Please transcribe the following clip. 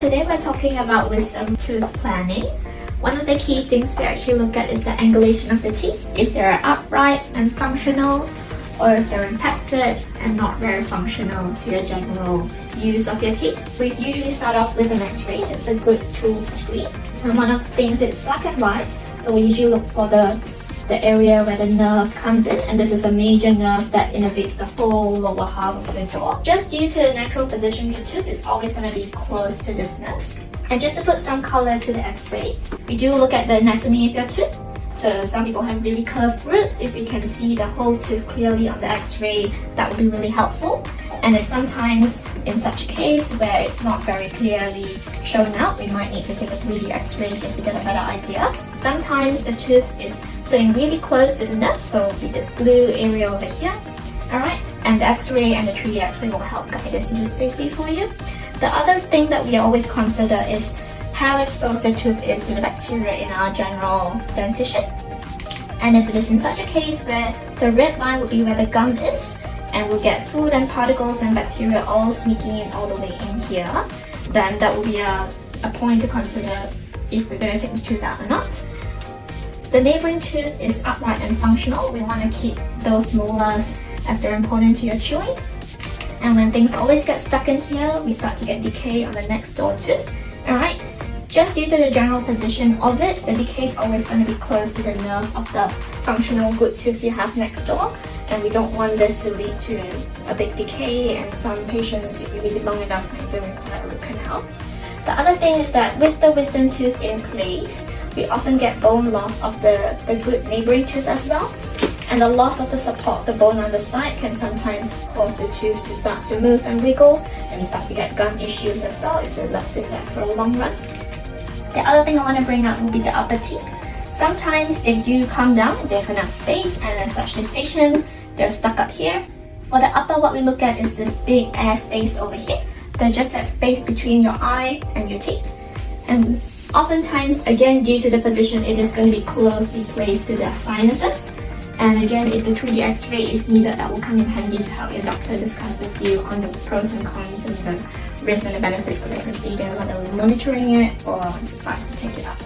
Today we're talking about wisdom tooth planning. One of the key things we actually look at is the angulation of the teeth, if they're upright and functional, or if they're impacted and not very functional to your general use of your teeth. We usually start off with an x-ray. It's a good tool to screen. And one of the things is black and white, so we usually look for the area where the nerve comes in, and this is a major nerve that innervates the whole lower half of the jaw. Just due to the natural position, your tooth is always going to be close to this nerve. And just to put some color to the x-ray, we do look at the anatomy of your tooth. So some people have really curved roots. If we can see the whole tooth clearly on the x-ray, that would be really helpful. And if sometimes in such a case where it's not very clearly shown out, we might need to take a 3D x-ray just to get a better idea. Sometimes the tooth is sitting really close to the nerve, so it'll be this blue area over here. Alright, and the x-ray and the 3D x-ray will help guide this tooth safely for you. The other thing that we always consider is how exposed the tooth is to the bacteria in our general dentition. And if it is in such a case where the red line would be where the gum is, and we'll get food and particles and bacteria all sneaking in all the way in here, then that will be a point to consider if we're going to take the tooth out or not. The neighboring tooth is upright and functional. We want to keep those molars as they're important to your chewing. And when things always get stuck in here, we start to get decay on the next door tooth. Alright, just due to the general position of it, the decay is always going to be close to the nerve of the functional good tooth you have next door. And we don't want this to lead to a big decay, and some patients, if you leave it long enough, might even require a root canal. The other thing is that with the wisdom tooth in place, we often get bone loss of the good neighboring tooth as well. And the loss of the support, the bone on the side, can sometimes cause the tooth to start to move and wiggle, and we start to get gum issues as well if we're left in there for a long run. The other thing I want to bring up will be the upper teeth. Sometimes they do come down, they have enough space, and as such this patient, they're stuck up here. For the upper, what we look at is this big air space over here. There's just that space between your eye and your teeth. And oftentimes, again, due to the position, it is going to be closely placed to the sinuses. And again, if the 3D x-ray is needed, that will come in handy to help your doctor discuss with you on the pros and cons and the risks and the benefits of the procedure, whether we're monitoring it or advice to take it out.